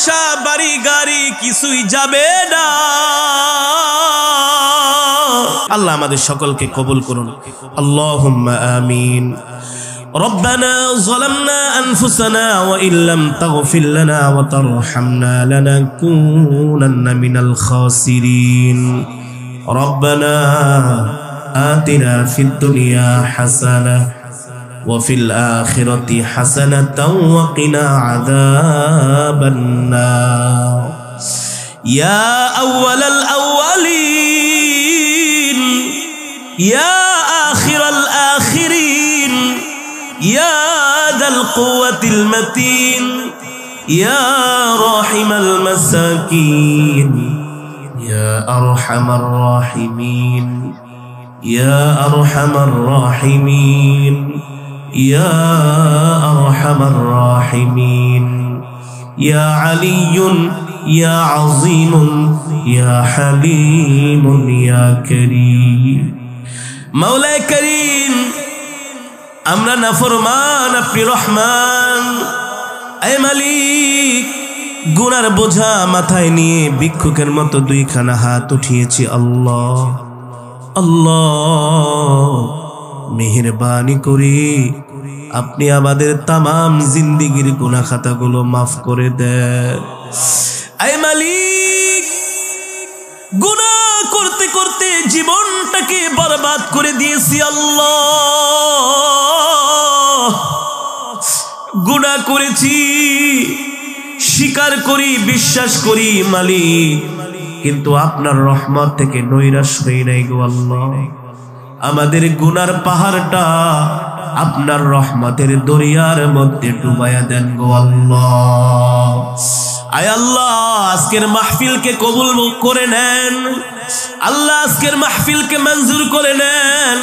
পয়সা বাড়ি গাড়ি কিছুই যাবে না। আল্লাহ আমাদের সকলকে কবুল করুন, আল্লাহুম্মা আমিন। ربنا ظلمنا أنفسنا وإن لم تغفر لنا وترحمنا لنكونن من الخاسرين ربنا آتنا في الدنيا حسنة وفي الآخرة حسنة وقنا عذاب النار يا أول الأولين يا آخر الآخرين يا ذا القوة المتين يا راحم المساكين يا أرحم الراحمين يا أرحم الراحمين يا أرحم الراحمين يا علي يا عظيم يا حليم يا كريم مولاي كريم আমরা নাফরমান, আপনি রহমান। এ মালিক, গুনার বোঝা মাথায় নিয়ে ভিক্ষুকের মতো দুইখানা হাত উঠিয়েছি। আল্লাহ আল্লাহ, মেহেরবানি করে আপনি আমাদের তামাম জিন্দেগির গুনাহ খাতাগুলো মাফ করে দেন। এ মালিক, গুনাহ করতে করতে জীবনটাকে বরবাদ করে দিয়েছি। আল্লাহ, গুনাহ করেছি, স্বীকার করি, বিশ্বাস করি মালিক, কিন্তু আপনার রহমত থেকে নৈরাশ হই নাই গো আল্লাহ। আমাদের গুনার পাহাড়টা আপনার রহমতের দরিয়ার মধ্যে ডুবাইয়া দেন গো আল্লাহ। আয় আল্লাহ, আজকের মাহফিলকে কবুল করে নেন। আল্লাহ, আজকের মাহফিলকে মঞ্জুর করে নেন।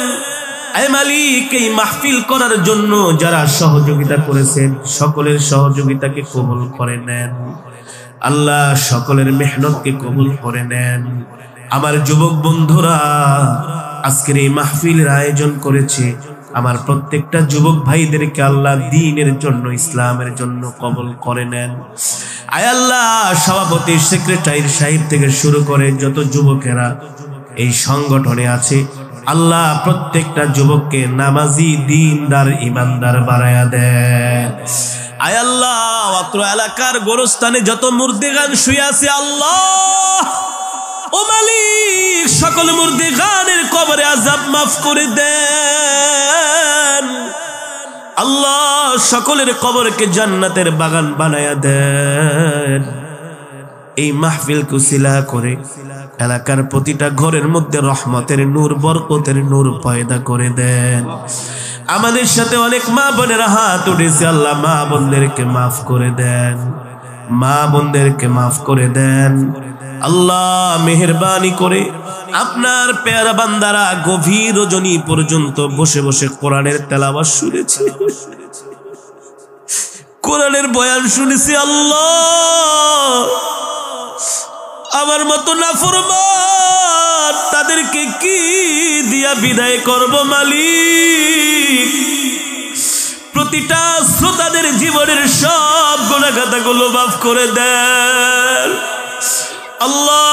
আয় মালিক, এই মাহফিল করার জন্য যারা সহযোগিতা করেছেন সকলের সহযোগিতাকে কবুল করে নেন। আল্লাহ, সকলের মেহনতকে কবুল করে নেন। আমার যুবক বন্ধুরা আজকের এই মাহফিলের আয়োজন করেছে, আমার প্রত্যেকটা যুবক ভাইদেরকে আল্লাহ দ্বীনের জন্য, ইসলামের জন্য কবুল করে নেন। আয় আল্লাহ, সভাপতি, সেক্রেটারি সাহেব থেকে শুরু করে যত যুবকেরা এই সংগঠনে আছে, আল্লাহ প্রত্যেকটা যুবককে নামাজি, দ্বীনদার, ইমানদার বানায়া দেন। আয় আল্লাহ, অত্র এলাকার গোরস্থানে যত মুর্দিগান শুয়ে আছে, আল্লাহ ও মালিক, সকল মুর্দিগানের কবরে আযাব মাফ করে দেন। আল্লাহ, সকলের কবরকে জান্নাতের বাগান বানায়া দেন। এই মাহফিল কুসিলা করে এলাকার প্রতিটা ঘরের মধ্যে রহমতের নূর, বরকতের নূর পয়দা করে দেন। আমাদের সাথে অনেক মা বোনেরা হাত উঠেছে, আল্লাহ মা বোনদেরকে মাফ করে দেন, মা বোনদেরকে মাফ করে দেন। আল্লাহ মেহেরবানি করে আপনার পেয়ারা বান্দারা গভীর রজনী পর্যন্ত বসে বসে কোরআনের তেলাওয়াত শুনেছে, কোরআনের বয়ান শুনেছি। আল্লাহ, আমার মতো নাফরমান তাদেরকে কি দিয়া বিদায় করব মালিক? প্রতিটা শ্রোতাদের জীবনের সব গুনাহ খাতাগুলো মাফ করে দেন। আল্লাহ,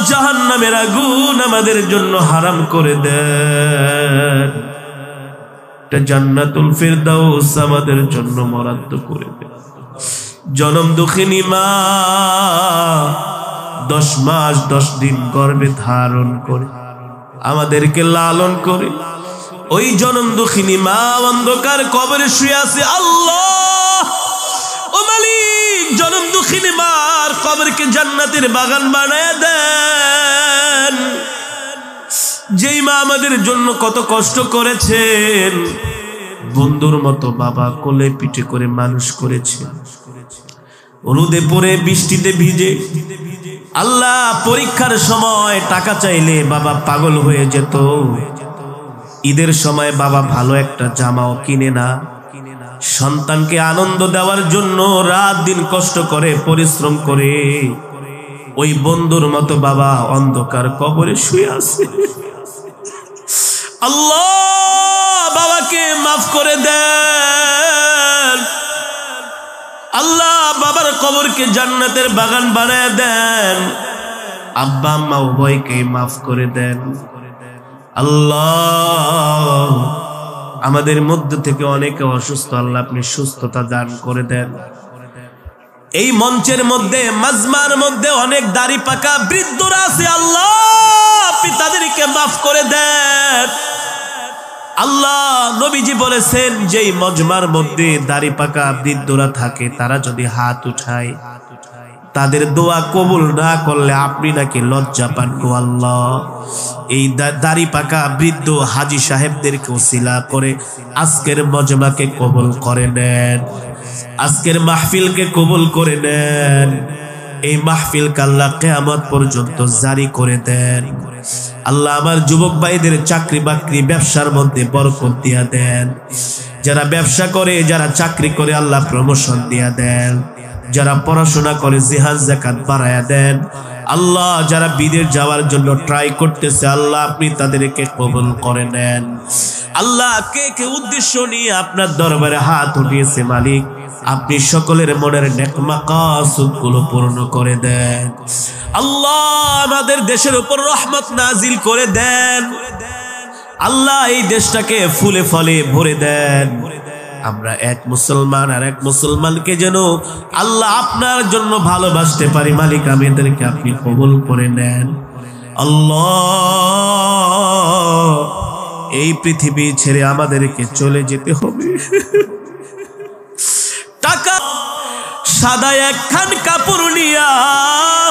জাহান্নামের আগুন আমাদের জন্য হারাম করে দেন। জান্নাতুল ফিরদাউস আমাদের জন্য বরাদ্দ করে দেন। জনম দুঃখিনী মা 10 মাস 10 দিন গর্ভে ধারণ করে আমাদেরকে লালন করে, ওই জনম দুঃখিনী মা অন্ধকার কবরে শুয়ে আছে। আল্লাহ ও মালিক, জনম দুঃখিনী মার কবরকে জান্নাতের বাগান বানায় দেন। যেই মা আমাদের জন্য কত কষ্ট করেছেন, বন্ধুর মতো বাবা কোলে পিঠে করে মানুষ করেছেন, রোদে পড়ে বৃষ্টিতে ভিজে। আল্লাহ, পরীক্ষার সময় টাকা চাইলে বাবা পাগল হয়ে যেত, ঈদের সময় বাবা ভালো একটা জামাও কিনে না। সন্তানকে আনন্দ দেওয়ার জন্য রাত দিন কষ্ট করে, পরিশ্রম করে, ওই বন্ধুর মতো বাবা অন্ধকার কবরে শুয়ে আছে। আল্লাহ, বাবাকে মাফ করে দেন। আল্লাহ বাবার কবরকে জান্নাতের বাগান বানায় দেন, আব্বা আম্মা উভয়কে মাফ করে দেন। আল্লাহ আমাদের মধ্য থেকে অনেকে অসুস্থ, আল্লাহ আপনি সুস্থতা দান করে দেন। এই মঞ্চের মধ্যে মাজমার মধ্যে অনেক দাড়ি পাকা বৃদ্ধরা আছে, আল্লাহ আপনি তাদেরকে মাফ করে দেন। আল্লাহ নবীজি বলেছেন যেই মজমার মধ্যে দাড়ি পাকা বৃদ্ধরা থাকে তারা যদি হাত উঠায় তাদের দোয়া কবুল না করলে আপনি নাকি লজ্জা পান গো আল্লাহ। এই দাড়ি পাকা বৃদ্ধ হাজী সাহেবদেরকে ওসিলা করে আজকের মজমাকে কবুল করে নেন, আজকের মাহফিলকে কবুল করে নেন। এই মাহফিল আল্লাহ কিয়ামত পর্যন্ত জারি করে দেন। আল্লাহ আমার যুবক ভাইদের চাকরি বাকরি ব্যবসার মধ্যে বরকত দিয়া দেন। যারা ব্যবসা করে, যারা চাকরি করে আল্লাহ প্রমোশন দিয়া দেন। যারা পড়াশোনা করে জিহাদ যাকাত বাড়ায়া দেন। আল্লাহ যারা বিদেশ যাওয়ার জন্য ট্রাই করতেছে আল্লাহ আপনি তাদেরকে কবুল করে নেন। আল্লাহ কে কে উদ্দেশ্য নিয়ে আপনার দরবারে হাত উঠিয়েছে মালিক আপনি সকলের মনের নেক মাকাসুদগুলো পূর্ণ করে দেন। আল্লাহ আমাদের দেশের উপর রহমত নাজিল করে দেন। আল্লাহ এই দেশটাকে ফুলে ফলে ভরে দেন। আমরা এক মুসলমান আর এক মুসলমানকে যেন আল্লাহ আপনার জন্য ভালোবাসতে পারি মালিক আমাদেরকে আপনি কবুল করে নেন। আল্লাহ এই পৃথিবী ছেড়ে আমাদেরকে চলে যেতে হবে, টাকা সাদা একখান কাপড় নিয়া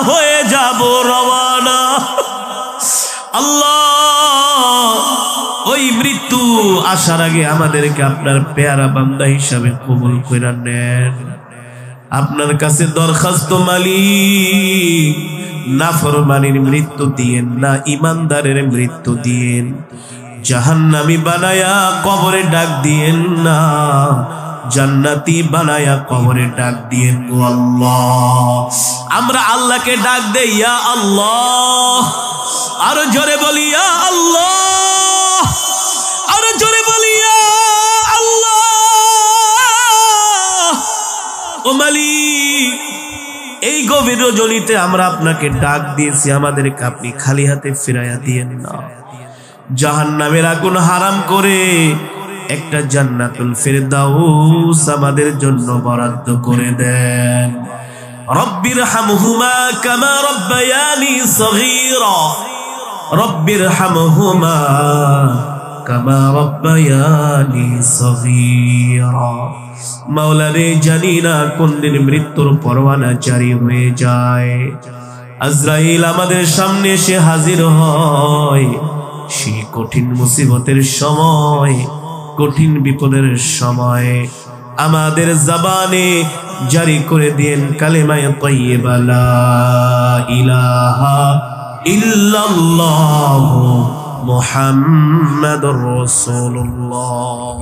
হয়ে যাব রওয়ানা। আল্লাহ ওই মৃত্যু আসার আগে আমাদেরকে আপনার পেয়ারা বান্দা হিসাবে কবুল করে নেন। আপনার কাছে দরখাস্ত মালিক নাফরমানির মৃত্যু দিয়েন না, ইমানদারের মৃত্যু দিয়েন। জাহান্নামী বানায়া কবরে ডাক দিয়েন না, জান্নাতি বানায়া কবরে ডাক দিয়েন গো আল্লাহ। আমরা আল্লাহকে ডাক দেই ইয়া আল্লাহ, আরো জোরে বলি ইয়া আল্লাহ, আরো জোরে বলি ইয়া আল্লাহ। ও মালিক এই গভীর রজনীতে আমরা আপনাকে ডাক দিয়েছি, আমাদেরকে আপনি খালি হাতে ফিরাইয়া দিয়েন না। জাহান্নামের আগুন হারাম করে একটা জান্নাতুল ফিরদাউস আমাদের জন্য বরাদ্দ করে দেন। রব্বির হামহুমা কামা রব্বায়ানি সগীরা, রব্বির হামহুমা কামা রব্বায়ানি সগীরা। মাওলা রে জানি না কোন দিন মৃত্যুর পরওয়ানা জারি হয়ে যায়, আজরাইল আমাদের সামনে এসে হাজির হয়। সেই কঠিন মুসিবতের সময়, কঠিন বিপদের সময় আমাদের জবানে জারি করে দেন কালেমায়ে তাইয়্যিবা লা ইলাহা ইল্লাল্লাহু মুহাম্মাদুর রাসূলুল্লাহ।